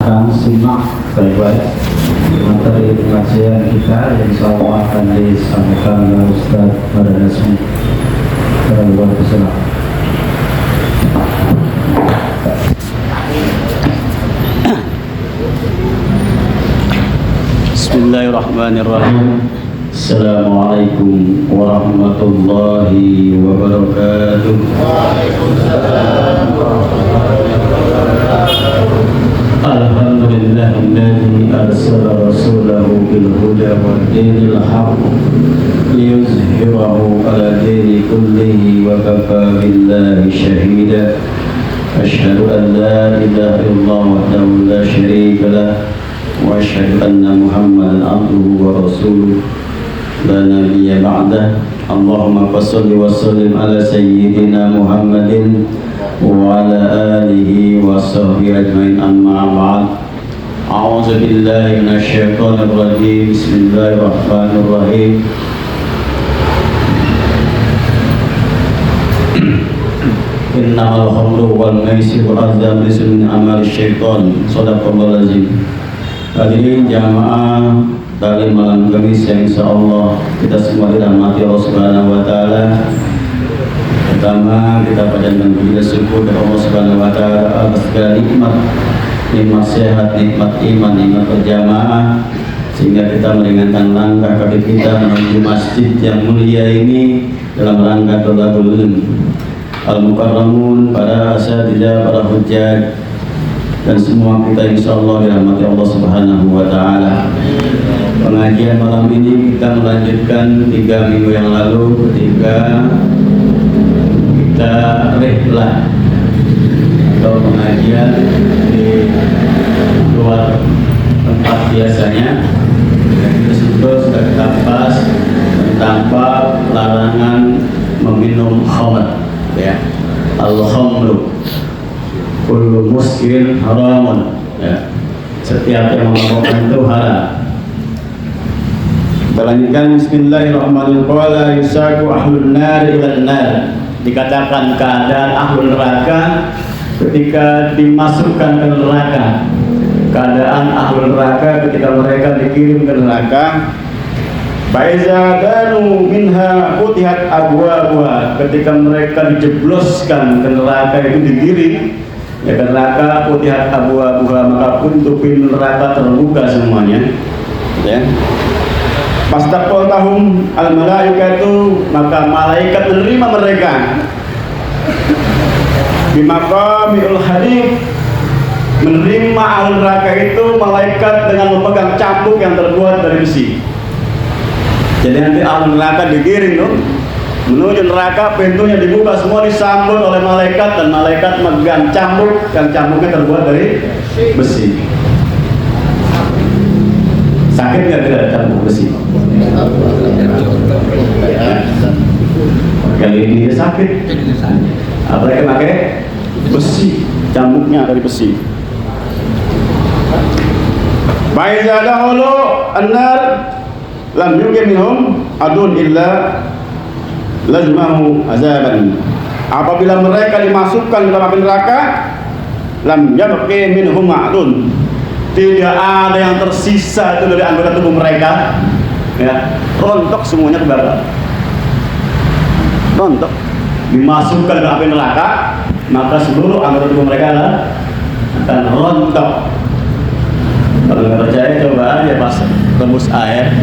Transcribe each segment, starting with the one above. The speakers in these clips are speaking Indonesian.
akan simak baik-baik materi pengajian kita yang insyaallah akan disampaikan oleh Ustaz Baradasmi. Bismillahirrahmanirrahim. Assalamualaikum warahmatullahi wabarakatuh. Alhamdulillahilladzi arsala rasulahu bil huda wad dinil haqq liyuzhirahu 'ala dini kullihi wa kafa billahi shahida. Asyhadu an la ilaha illallah wahdahu la syarika lah wa asyhadu anna Muhammadan abduhu wa rasuluh la nabiyya ba'dah. Allahumma shalli wa sallim ala sayyidina Muhammadin wa ala alihi wa sahbihi ajmain, amma ba'd. A'udzu billahi minasy syaithanir rajim. Bismillahirrahmanirrahim. Innamal khamru wal maisiru wal azlam rijsun min amali syaitan. Shadaqallahul azim. Hadirin jamaah taklim malam Kamis yang insyaallah kita semua dirahmati Allah Subhanahu wa taala. Pertama, kita panjatkan puji syukur kepada Allah Subhanahu wa taala atas segala nikmat sehat, nikmat iman, nikmat berjamaah, sehingga kita meringankan langkah kaki kita menuju masjid yang mulia ini dalam rangka thalabul ilm. Al-mukarramun, para asatidzah, para hujjaj, dan semua kita insyaallah dirahmati Allah Subhanahu wa taala. Pengajian malam ini kita melanjutkan 3 minggu yang lalu ketika kita rihlah atau pengajian di luar tempat biasanya, dan tersebut sudah kita bahas tentang bab larangan meminum khamr, ya. Al-khamru kullu muskirin haramun, ya. Setiap yang memabukkan itu haram. Kita lanjutkan. Bismillahirrahmanirrahim. Qala yusaku ahlun nar ilan nar. Dikatakan keadaan ahlul neraka ketika dimasukkan ke neraka. Keadaan ahlul neraka ketika mereka dikirim ke neraka. Faiza danu minha utihat abwabuha. Ketika mereka dijebloskan ke neraka, itu digiring ya ke neraka, utihat abwabuha, maka pintu neraka terbuka semuanya, ya. Fastaqbalahum al-malaikatu, maka malaikat menerima mereka. Bimaqamil hadid, menerima ahli neraka itu malaikat dengan memegang cambuk yang terbuat dari besi. Jadi nanti ahli neraka digiring tuh menuju neraka, pintunya dibuka, semua disambut oleh malaikat, dan malaikat megang cambuk yang cambuknya terbuat dari besi. Sakit nggak tidak cambuk besi? Ya. Kali ini sakit, apalagi pakai besi, cambuknya dari besi. Faiza dahulu an-nar lam yuqim minhum adun illa lazmahu azaban. Apabila mereka dimasukkan ke dalam api neraka, lam yabqi minhum adun, tidak ada yang tersisa itu dari anggota tubuh mereka, ya, rontok semuanya kebakar. Rontok. Dimasukkan ke api neraka, maka seluruh anggota tubuh mereka akan rontok. Kalau nggak percaya, coba aja pas rebus air,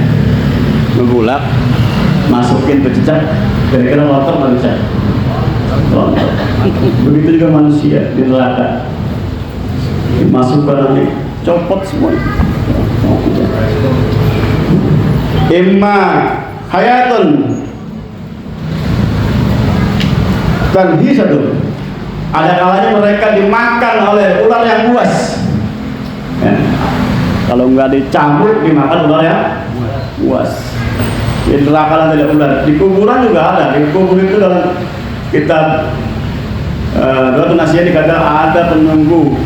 menggulak, masukin pecicak, kira-kira rontok nggak bisa? Rontok. Begitu juga manusia di neraka, dimasukkan nanti copot semuanya. Imma hayatun dan hisatun, ada kalanya mereka dimakan oleh ular yang buas, ya. Kalau nggak dicambuk, dimakan ular yang buas. Di neraka tidak ular. Di kuburan juga ada. Di kubur itu dalam kitab Du'atun Nasiyah dikata ada penunggu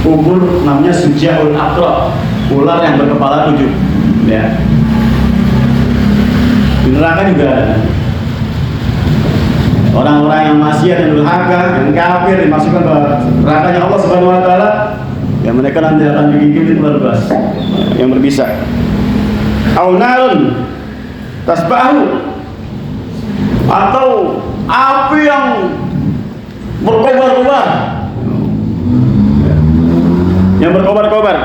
kubur namanya Sujaul Aqra, ular yang berkepala 7, ya. Di neraka juga ada orang-orang yang maksiat, yang durhaka, yang kafir, dimasukkan ke nerakanya Allah Subhanahu wa taala. Ya mereka nanti akan digigit berbas yang berbisa. Au narun tasbahu, atau api yang berkobar-kobar, yang berkobar-kobar.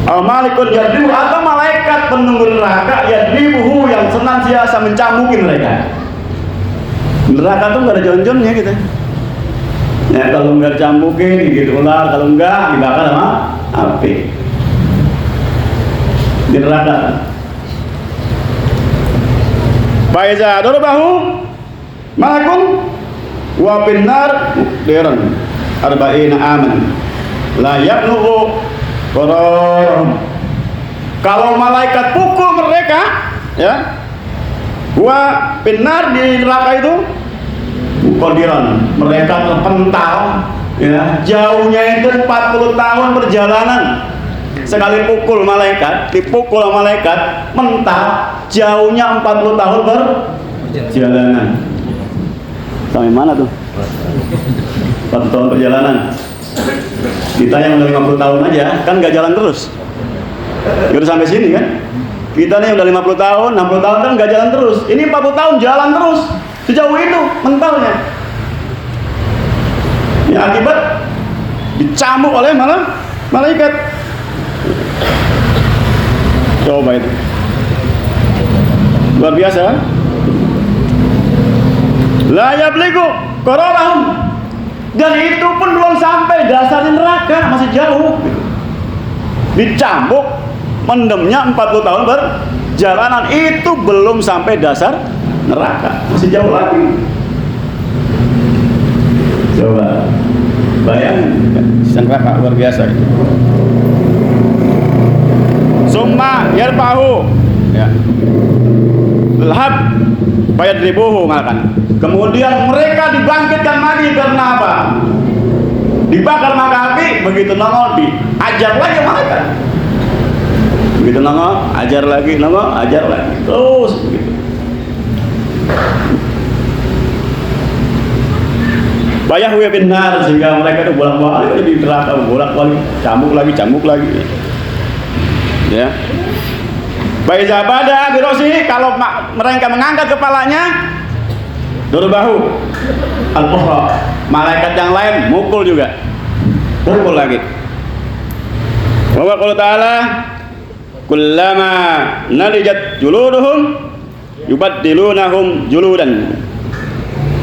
Al-Malikul yadribu, atau malaikat penunggu neraka yadribuhu, yang senantiasa mencamuki mereka. Neraka tuh nggak ada jon-jonnya gitu. Ya kalau nggak cambukin gitu ular, kalau nggak dibakar sama api di neraka. Faiza darabahu malakun wa pinnar diran arba'ina aman la yablugu qarar. Kalau malaikat pukul mereka, ya, wa pinnar di neraka itu qadiran, mereka terpental, ya, jauhnya itu 40 tahun perjalanan. Sekali pukul malaikat, dipukul malaikat, mental, jauhnya 40 tahun perjalanan. Sampai mana tuh? 40 tahun perjalanan. Kita yang udah 50 tahun aja, kan nggak jalan terus. Udah sampai sini kan? Kita nih udah 50 tahun, 60 tahun kan nggak jalan terus. Ini 40 tahun jalan terus. Sejauh itu mentalnya. Ya, akibat dicambuk oleh malaikat. Coba itu. Luar biasa kan? La yabligu qararahum. Dan itu pun belum sampai dasar neraka, masih jauh. Dicambuk, mendemnya 40 tahun berjalanan, itu belum sampai dasar neraka, masih jauh lagi. Coba bayangin, sisa neraka luar biasa itu. Summa yarfahu, ya, lahab fayadribuhu, makan. Kemudian mereka dibangkitkan lagi karena apa? Dibakar maka api, begitu nongol diajar lagi mereka. Begitu nongol, ajar lagi, nongol, ajar lagi, terus begitu. Bayah huya binar, sehingga mereka itu bolak-balik di neraka, bolak-balik, cambuk lagi. Ya. Baik pada birosi, kalau mereka mengangkat kepalanya, durbahu al-ukhra, malaikat yang lain mukul juga, pukul lagi. Wa qala ta'ala kullama nalijat juluduhum yubaddilunahum juludan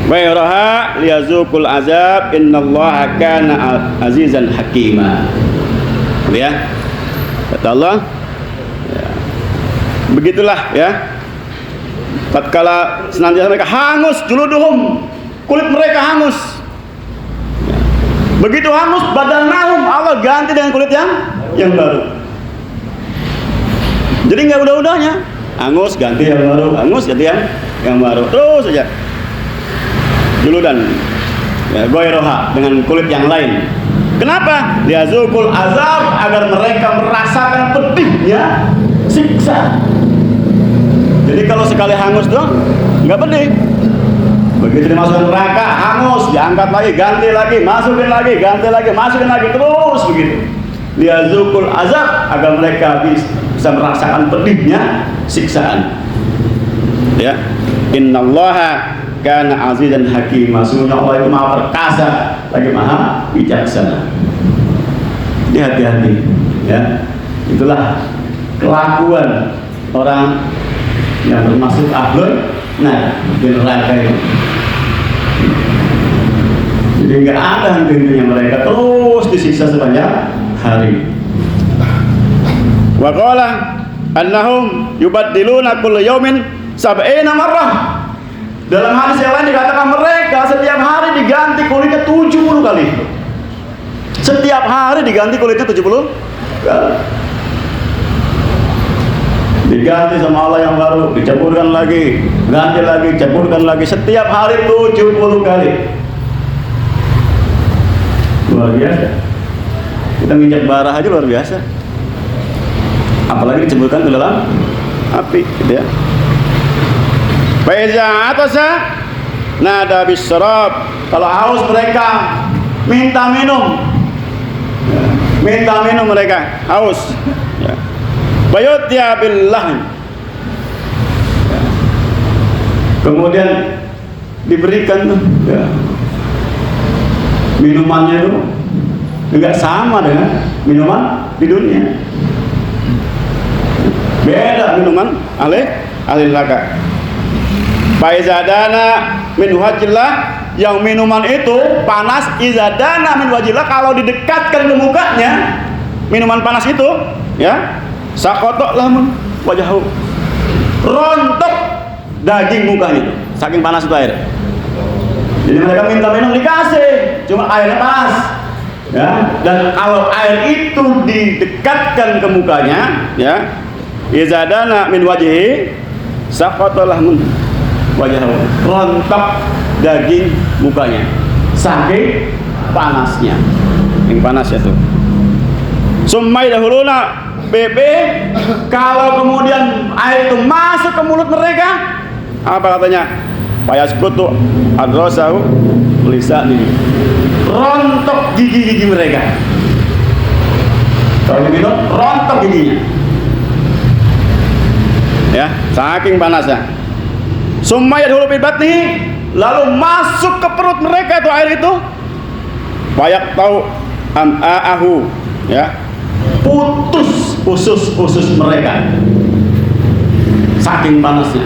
Wairaha liyazuqul azab innallaha kana azizan hakima. Ya. Kata Allah, ya. Begitulah ya. Tatkala senantiasa mereka hangus juluduhum, kulit mereka hangus. Ya. Begitu hangus badanahum, Allah ganti dengan kulit yang baru. Jadi nggak udah-udahnya, hangus ganti yang baru, hangus ganti yang baru, terus saja. Juludan, ya, goiroha, dengan kulit yang lain. Kenapa? Liazukul azab, agar mereka merasakan pedihnya siksa. Jadi kalau sekali hangus dong, nggak pedih. Begitu dimasukkan neraka, hangus, diangkat lagi, ganti lagi, masukin lagi, ganti lagi, masukin lagi, terus begitu. Liazukul azab, agar mereka bisa merasakan pedihnya siksaan. Ya, innallaha kana azizan hakima. Sesungguhnya Allah itu maha perkasa lagi maha bijaksana. Jadi hati-hati ya. Itulah kelakuan orang yang termasuk ahlul di neraka itu. Jadi nggak ada henti-hentinya, mereka terus disiksa sepanjang hari. Wa qala annahum yubaddiluna kullu yawmin sab'ina marrah. Dalam hadis yang lain dikatakan mereka setiap hari diganti kulitnya 70 kali. Setiap hari diganti kulitnya 70 kali. Diganti sama Allah yang baru, dicampurkan lagi, ganti lagi, campurkan lagi, setiap hari 70 kali. Luar biasa. Kita nginjak bara aja luar biasa. Apalagi dicampurkan ke dalam api, gitu ya. Faiza atasa nada bisarab, kalau haus mereka minta minum. minta minum mereka, haus. Ya. Bayutya billah. Ya. Kemudian diberikan ya, minumannya itu enggak sama dengan minuman di dunia. Beda minuman ahli neraka. Faizadana min wajillah, yang minuman itu panas, izadana min wajillah, kalau didekatkan ke mukanya minuman panas itu ya, sakotok lamun wajahu, rontok daging mukanya saking panas itu air. Jadi mereka minta minum dikasih, cuma airnya panas ya. Dan kalau air itu didekatkan ke mukanya ya, izadana min wajhi sakotok lamun wajahu, rontok daging mukanya saking panasnya, yang panas itu. Summai dahuluna BP, kalau kemudian air itu masuk ke mulut mereka, apa katanya? Payaskutu adrasahu lisani, rontok gigi-gigi mereka. Kalau begitu rontok giginya ya, saking panasnya. Summa yadkhulu fi batnihi, lalu masuk ke perut mereka itu air itu. Bayak tahu am'aahu ya, putus usus mereka saking panasnya,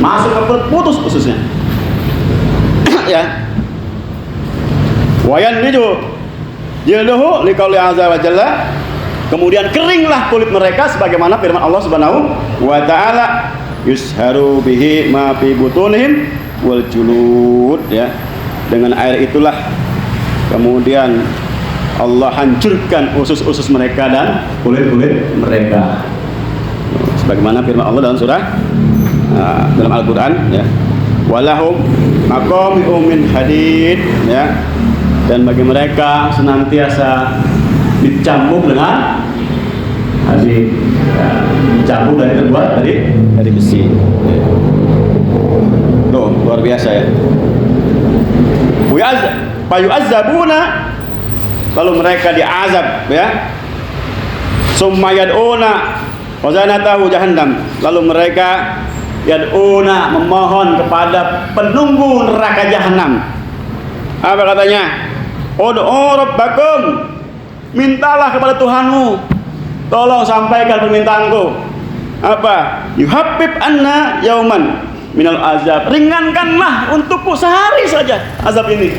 masuk ke perut putus ususnya. Ya. Wayan biju jilduhu liqauli azza wa jalla, kemudian keringlah kulit mereka sebagaimana firman Allah Subhanahu wa taala, yusharu bihi ma fi butunihim wal julud ya, dengan air itulah kemudian Allah hancurkan usus-usus mereka dan kulit-kulit mereka, sebagaimana firman Allah dalam surah dalam Al-Qur'an ya, walahum maqami'u min hadid ya, dan bagi mereka senantiasa dicambuk dengan hadid ya, dicambuk dari terbuat dari besi. Tuh luar biasa ya. Fayu'azzabuna, lalu mereka diazab ya. Summa yad'una wazanatahu jahannam, lalu mereka yad'una, memohon kepada penunggu neraka jahanam. Apa katanya? Ud'u rabbakum, mintalah kepada Tuhanmu, tolong sampaikan permintaanku. Apa? Yuhabbib anna yauman minal azab, ringankanlah untukku sehari saja azab ini.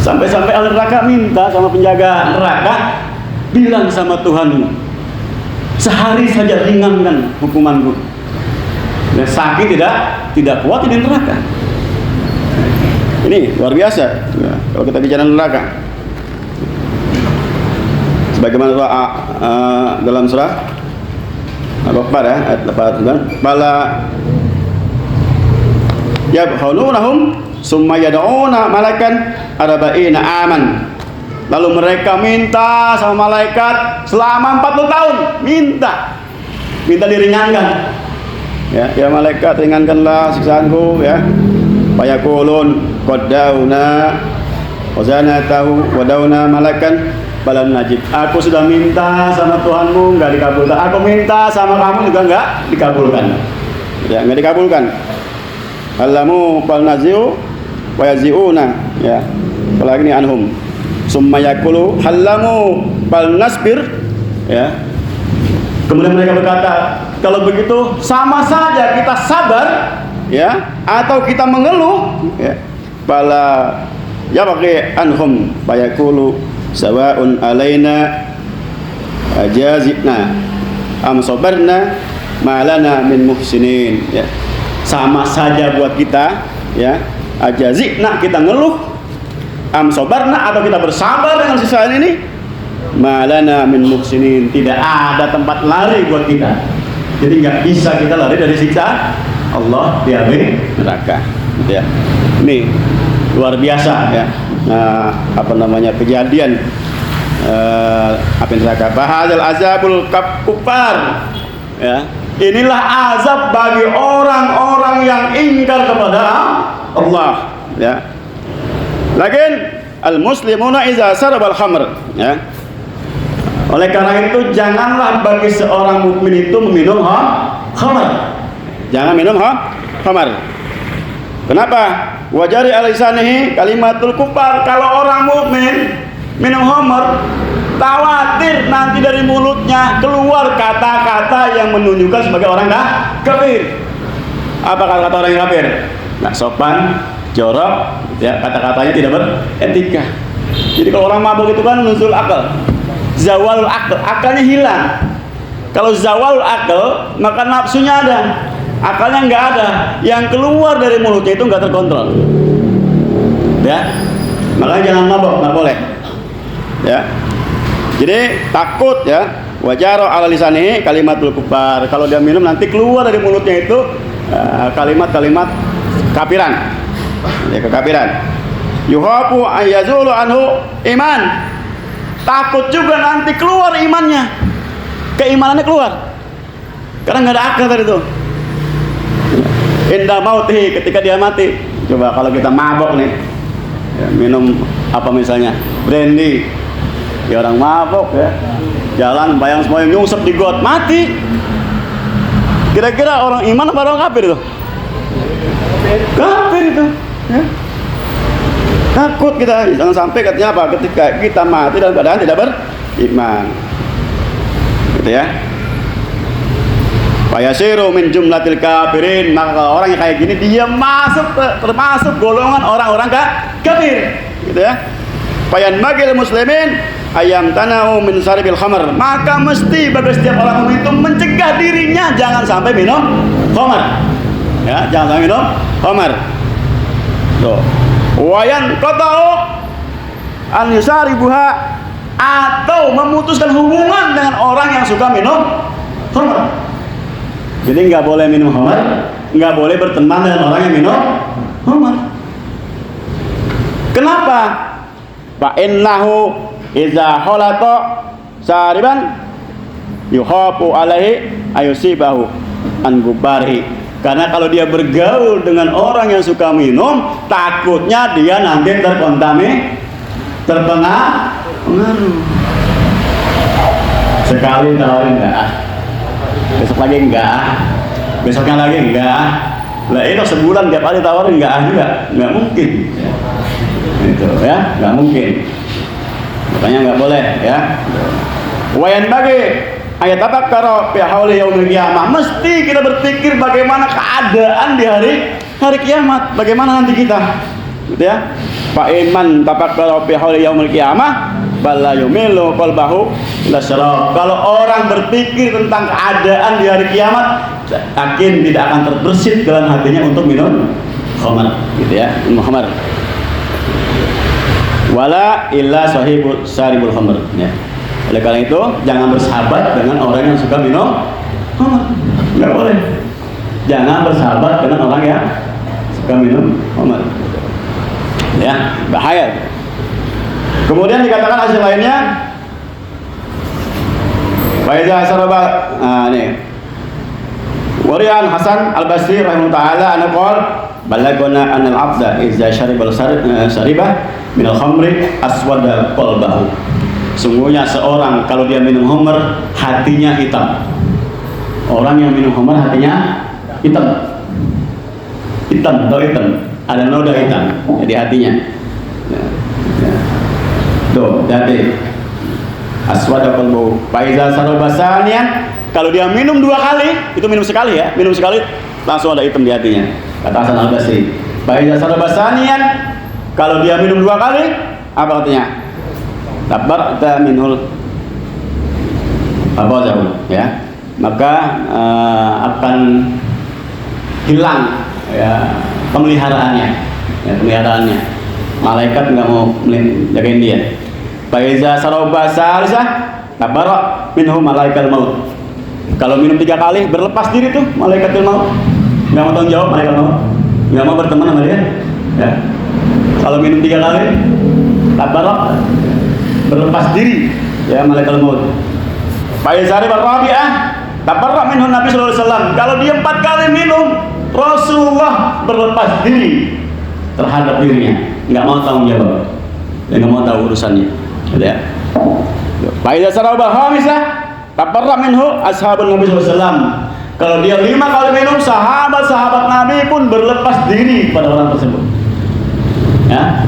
Sampai-sampai ahli neraka minta sama penjaga neraka, bilang sama Tuhanmu, sehari saja ringankan hukumanku. Dan sakit tidak kuat di neraka. Ini luar biasa ya, kalau kita bicara neraka. Sebagaimana dalam surah Al-Baqarah ya, ayat 89, bala yabkhulunahum summa yad'una malakan arba'ina aman, lalu mereka minta sama malaikat selama 40 tahun, minta diringankan ya malaikat, ringankanlah siksaanku ya. Fayaqulun qaddauna wazanatahu wadauna malakan balan najib, aku sudah minta sama Tuhanmu enggak dikabulkan, aku minta sama kamu juga enggak dikabulkan ya, enggak dikabulkan. Allamu bal naziu wa yaziuna ya, apalagi anhum summa yaqulu hallamu bal nasbir ya, kemudian mereka berkata, kalau begitu sama saja kita sabar ya, atau kita mengeluh ya. Bala ya bagi anhum bayaqulu sawa'un alaina ajazina am sabarna malana min muhsinin ya, sama saja buat kita ya, ajazina kita ngeluh, am sabarna atau kita bersabar dengan siksaan ini, malana min muhsinin, tidak ada tempat lari buat kita. Jadi nggak bisa kita lari dari siksa Allah di api neraka ya. Ini luar biasa ya, kejadian api neraka. Bahadzal azabul kufar ya, inilah azab bagi orang-orang yang ingkar kepada Allah ya. Lakin al muslimuna iza sarabal khamr ya, Oleh karena itu janganlah bagi seorang mukmin itu meminum khamar. Jangan minum khamar. Kenapa? Wajari alisanihi kalimatul kufar. Kalau orang mukmin minum khamar, khawatir nanti dari mulutnya keluar kata-kata yang menunjukkan sebagai orang kafir. Apa kata-kata orang yang kafir? Nggak sopan, jorok, ya, kata-katanya tidak beretika. Jadi kalau orang mabuk itu kan nuzul akal, zawalul akal, akalnya hilang. Kalau zawalul akal, maka nafsunya ada, akalnya nggak ada. Yang keluar dari mulutnya itu nggak terkontrol. Ya, makanya jangan mabuk, nggak boleh. Ya, jadi takut ya. Wajaro ala lisanihi kalimatul kufar. Kalau dia minum nanti keluar dari mulutnya itu kalimat-kalimat kafiran, ya, kekafiran. Yuhafu ayazulu anhu iman. Takut juga nanti keluar imannya, keimanannya keluar, karena nggak ada akal tadi itu. Indah mauti, ketika dia mati. Coba kalau kita mabok nih, ya, minum apa misalnya brandy, ya orang mabok ya, jalan bayang semuanya nyungsep di got, mati. Kira-kira orang iman apa orang kafir itu? Kafir itu, ya. Takut kita, jangan sampai katanya apa? Ketika kita mati dalam keadaan tidak beriman, gitu ya. Fayasiru min jumlatil kafirin. Maka orang yang kayak gini dia termasuk golongan orang-orang kafir, gitu ya. Fayan magil muslimin ayam tanau min saribil khamar. Maka mesti bagi setiap orang mukmin itu mencegah dirinya jangan sampai minum khamar. Ya, jangan sampai minum khamar. Tuh. Wayan qata'u an yusaribuha, atau memutuskan hubungan dengan orang yang suka minum khamar. Jadi nggak boleh minum khamar, nggak boleh berteman dengan orang yang minum khamar. Kenapa? Fa innahu iza khalata sariban yuhafu alaihi ayusibahu an gubari. Karena kalau dia bergaul dengan orang yang suka minum, takutnya dia nanti terpengaruh. Sekali tawarin enggak, besok lagi enggak, besoknya lagi enggak. Lah itu sebulan tiap kali tawarin enggak mungkin. Itu ya, enggak mungkin. Makanya enggak boleh ya. Wayan bagi ayat tabakkara fi hauli yaumil qiyamah. Mesti kita berpikir bagaimana keadaan di hari kiamat, bagaimana nanti kita, gitu ya. Fa iman tabakkara fi hauli yaumil qiyamah bala yumilu qalbahu ila syarab. Kalau orang berpikir tentang keadaan di hari kiamat, yakin tidak akan terbersit dalam hatinya untuk minum khamar, gitu ya, minum khamar. Wala illa sahibul saribul khamar, ya. Oleh karena itu jangan bersahabat dengan orang yang suka minum khamar, nggak boleh. Jangan bersahabat dengan orang yang suka minum khamar, ya, bahaya. Kemudian dikatakan hasil lainnya, Faiza Saraba, ini Warian Hasan Al-Basri rahimahullah taala anaqol balagona anal abda idza syaribal syaribah minal khamri aswada qalbahu. Sungguhnya seorang kalau dia minum khamr hatinya hitam. Orang yang minum khamr hatinya hitam. Hitam atau hitam, ada noda hitam di hatinya. Tuh, jadi aswada qalbu. Faiza sarobasanian, kalau dia minum 2 kali, itu minum sekali ya, minum sekali langsung ada hitam di hatinya. Kata Hasan Al-Basri. Faiza sarobasanian, kalau dia minum 2 kali, apa artinya? Tabarta minul apa jauh ya, maka akan hilang ya pemeliharaannya, ya, pemeliharaannya. Malaikat nggak mau jagain dia. Faiza saraba salisah tabarra minhu malaikat maut. Kalau minum 3 kali berlepas diri tuh malaikat maut, nggak mau tanggung jawab, malaikat maut nggak mau berteman sama dia ya. Kalau minum 3 kali tabarra, berlepas diri ya malaikat maut. Faiza rabi'ah tabarra minhu Nabi sallallahu alaihi wasallam. Kalau dia 4 kali minum, Rasulullah berlepas diri terhadap dirinya, nggak mau tanggung jawab, nggak mau tahu urusannya, gitu ya. Faiza sarabal khamisah tabarra minhu ashabun Nabi SAW. Kalau dia 5 kali minum, sahabat-sahabat Nabi pun berlepas diri pada orang tersebut. Ya,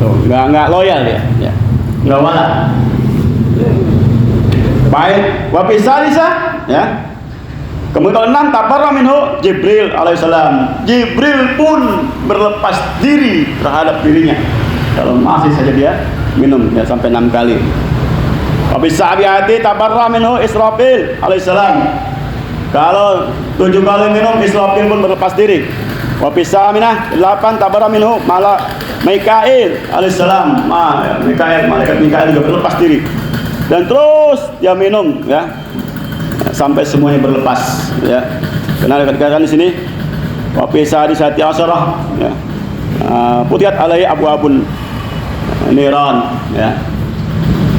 tuh nggak loyal dia, ya, nggak wala. Baik, wabisalisa, ya. Kemudian 6 tabarra minhu Jibril alaihissalam. Jibril pun berlepas diri terhadap dirinya kalau masih saja dia minum, ya, sampai 6 kali. Wabisabiati tabarra minhu Israfil alaihissalam. Kalau 7 kali minum, Israfil pun berlepas diri. Wabisaminah 8 tabarra minhu Mikail alaihissalam. Mikail, malaikat Mikail juga berlepas diri. Dan terus dia minum, ya, sampai semuanya berlepas, ya. Karena dikatakan di sini wabisa di sati asyarah, ya, putihat alai abu-abun niran, ya.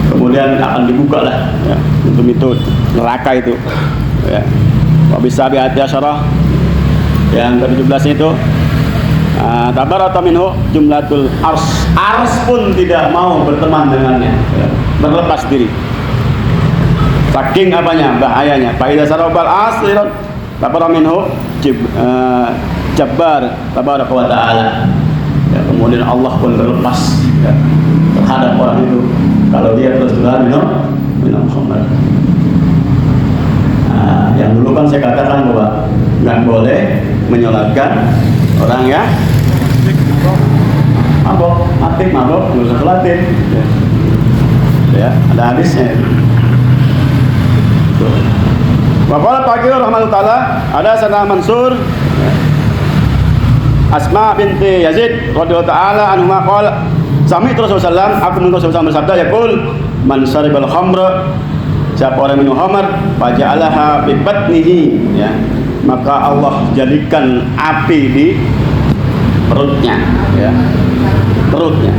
Kemudian akan dibuka lah, ya, pintu neraka itu, ya. Wabisa bi hati asyarah yang ke-17 itu tabarata minhu jumlatul ars pun tidak mau berteman dengannya, ya, berlepas diri. Saking apanya, bahayanya. Faiza sarabal asliran tabarra minhu Jabbar tabaraka wa ta'ala. Ya, kemudian Allah pun berlepas, ya, terhadap orang itu kalau dia terus-terusan minum khamr. Yang dulu kan saya katakan bahwa nggak boleh menyolatkan orang ya mabok, nggak usah sholatin, ya. Ya, ada hadisnya. Waqala Faqih rahimahullah ada sana Mansur Asma binti Yazid radhiyallahu taala anhuma qala sami Rasulullah aku mendengar Rasulullah bersabda yaqul man saribal khamra, siapa orang minum khamr faja'alaha bi batnihi, ya, maka Allah jadikan api di perutnya, ya, perutnya.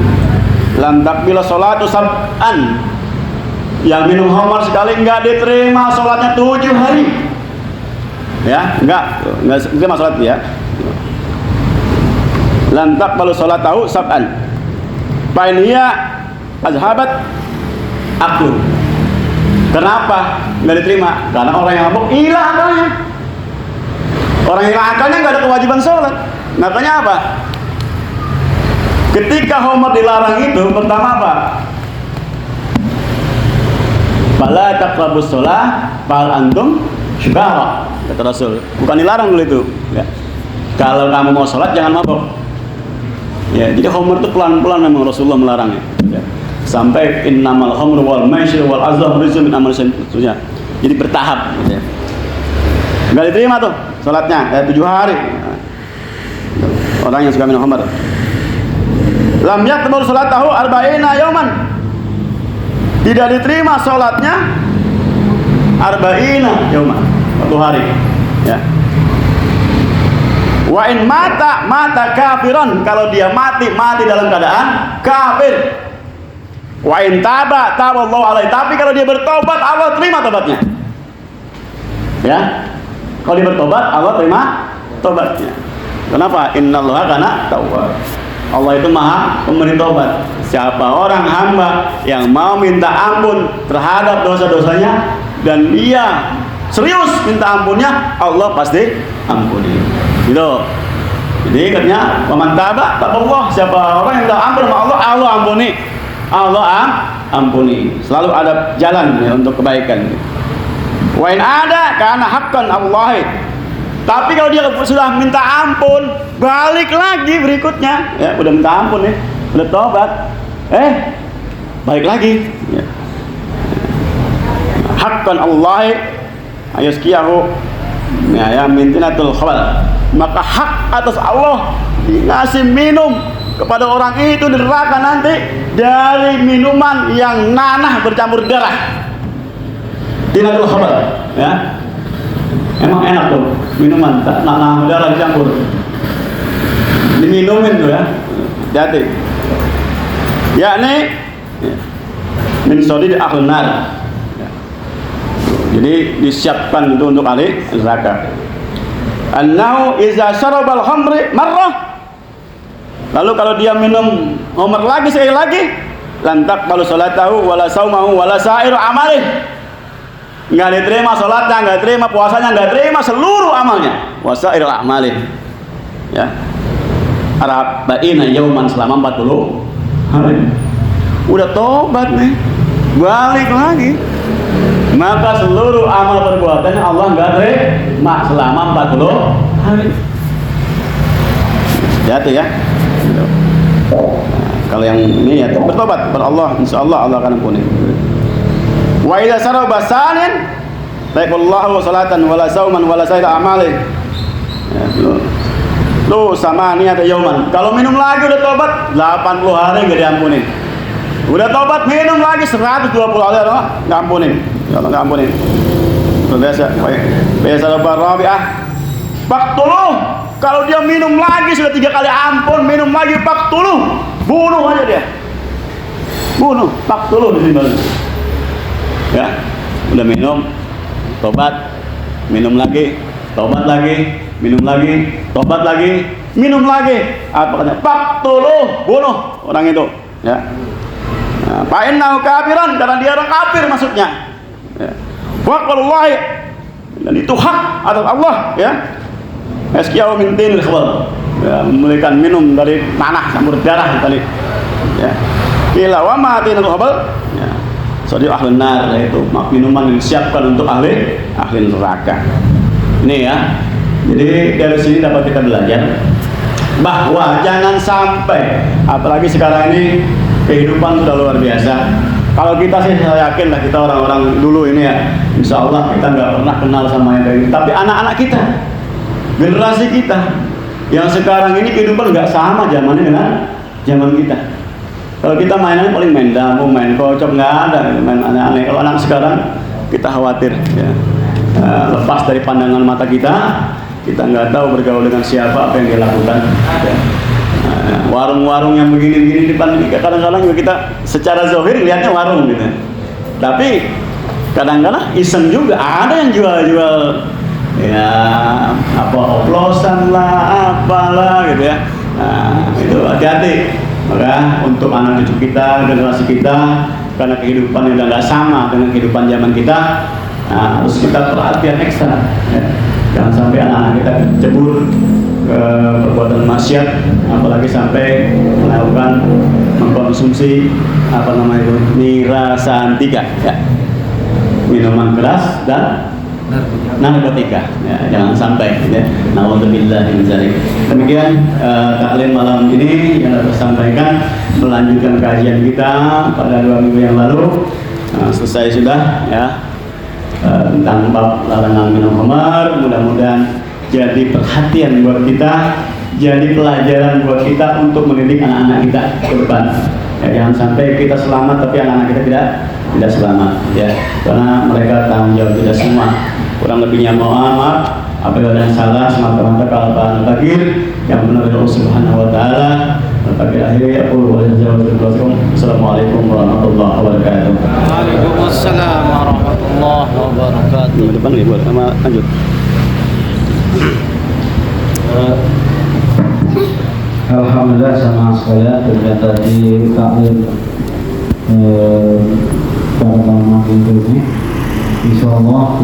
Lam takbila sholatu sab'an, yang minum khamr sekali enggak diterima sholatnya 7 hari, ya, enggak diterima sholat dia. Lam takbalu sholatahu sab'an painiya azhabat aklu. Kenapa enggak diterima? Karena orang yang mabuk hilang akalnya. Orang yang hilang akalnya enggak ada kewajiban sholat. Makanya apa? Ketika khamr dilarang itu pertama apa? Fala taqrabus shalah fal antum syubara, kata Rasul. Bukan dilarang dulu itu, ya. Kalau kamu mau sholat jangan mabok, ya. Jadi khamr itu pelan-pelan memang Rasulullah melarangnya, ya. Sampai innamal khamru wal maisir wal azlam rizqun min amal syaitan. Jadi bertahap, ya. Enggak diterima tuh sholatnya, 7 hari. Orang yang suka minum khamr. Lam yaqbal salatahu arba'ina yauman. Tidak diterima sholatnya arba'ina yauman, 1 hari, ya. Wa in mata kafiran, kalau dia mati dalam keadaan kafir. Wa in taballahu alaihi, tapi kalau dia bertobat Allah terima tobatnya, ya. Kalau dia bertobat Allah terima tobatnya. Kenapa? Innallaha kana tawwab. Allah itu maha pemberi tobat. Siapa orang hamba yang mau minta ampun terhadap dosa-dosanya dan dia serius minta ampunnya, Allah pasti ampuni. Gitu. Jadi katanya paman taba Allah, siapa orang yang minta ampun sama Allah, Allah ampuni. Allah ampuni. Selalu ada jalan, ya, untuk kebaikan. Wa in ada karena haqqan Allah. Tapi kalau dia sudah minta ampun, balik lagi berikutnya, ya, udah minta ampun, ya, udah tobat, balik lagi, ya. Haqqan Allah ayuskiyahu, ya, mintinatul khabal, maka hak atas Allah dikasih minum kepada orang itu di neraka nanti dari minuman yang nanah bercampur darah, tinatul khabal, ya. Emang enak tuh minuman nanah darah dicampur, diminumin tuh, ya, jadi yakni min sodid ahlun nar, ya. Jadi disiapkan itu untuk ahli neraka. Annahu iza syarabal khamri marrah, lalu kalau dia minum khamr lagi sekali lagi lan taqbalu salatahu wala saumahu wala sa'iru amalih. Enggak diterima salatnya, enggak diterima puasanya, enggak diterima seluruh amalnya. Wa sa'iru amalih. Ya. Arba'ina yauman selama 40 hari. Udah tobat nih. Balik lagi. Maka seluruh amal perbuatannya Allah enggak terima selama 40 hari. Hati ya. Nah, kalau yang ini ya bertobat kepada Allah, insyaallah Allah akan ampuni. Wa idza saraba sanin taqallahu salatan wala sauman wala saira amali. Ya, lu sama niat yauman. Kalau minum lagi udah tobat 80 hari enggak diampuni. Udah tobat minum lagi 120 hari enggak ampunin. Ya Allah enggak ampunin. Biasa biasa rabi'ah. Faqtuluh. Kalau dia minum lagi sudah 3 kali ampun, minum lagi faqtuluh. Bunuh aja dia. Bunuh, faqtuluh di sini. Ya. Udah minum, tobat, minum lagi, tobat lagi, minum lagi, tobat lagi, minum lagi. Apa katanya? Faqtuluh, bunuh orang itu, ya. Nah, fa innahu kafiran, karena dia orang kafir maksudnya. Ya. Waqalullahi, dan itu hak atas Allah, ya. Asyau min tinil khawal, ya, memulihkan minum dari tanah campur darah tadi, ya. Kila wa ma tinil khawal, ya. Sodi ahli nar, yaitu minuman yang disiapkan untuk ahli neraka. Ini ya. Jadi dari sini dapat kita belajar bahwa jangan sampai, apalagi sekarang ini kehidupan sudah luar biasa. Kalau kita sih saya yakin lah kita orang-orang dulu ini ya, insya Allah kita nggak pernah kenal sama yang kayak gitu. Tapi anak-anak kita, generasi kita yang sekarang ini kehidupan nggak sama zamannya dengan zaman kita. Kalau kita mainan paling main damu, main kocok, nggak ada main aneh-aneh. Kalau anak sekarang kita khawatir, ya. Lepas dari pandangan mata kita nggak tahu bergaul dengan siapa, apa yang dia lakukan. Ya. Warung-warung yang begini-begini depan ini kadang-kadang juga kita secara zahir lihatnya warung gitu. Tapi kadang-kadang iseng juga ada yang jual-jual ya apa oplosan lah apalah gitu ya. Nah, itu hati-hati. Maka untuk anak cucu kita, generasi kita, karena kehidupan yang udah nggak sama dengan kehidupan zaman kita, nah, harus kita perhatian ekstra. Ya. Jangan sampai anak-anak kita cebur ke perbuatan maksiat, apalagi sampai melakukan mengkonsumsi apa namanya itu nirasantika, ya. Minuman keras dan narkotika, ya, jangan sampai, ya. Nauzubillah min dzalik. Demikian taklim malam ini yang dapat sampaikan, melanjutkan kajian kita pada 2 minggu yang lalu. Selesai sudah, ya, tentang bab larangan minum khamar. Mudah-mudahan jadi perhatian buat kita, jadi pelajaran buat kita untuk mendidik anak-anak kita ke depan. Ya, jangan sampai kita selamat tapi anak-anak kita tidak selamat, ya, karena mereka tanggung jawab kita semua. Kurang lebihnya mohon maaf apabila ada yang salah, semata-mata kesalahan takdir, yang benar dari Allah Subhanahu wa taala. Tapi akhirnya aku Assalamualaikum warahmatullahi wabarakatuh. Waalaikumsalam warahmatullahi wabarakatuh. Depan nih buat sama lanjut. Alhamdulillah sama sekalian ternyata di taklim pada malam ini insyaallah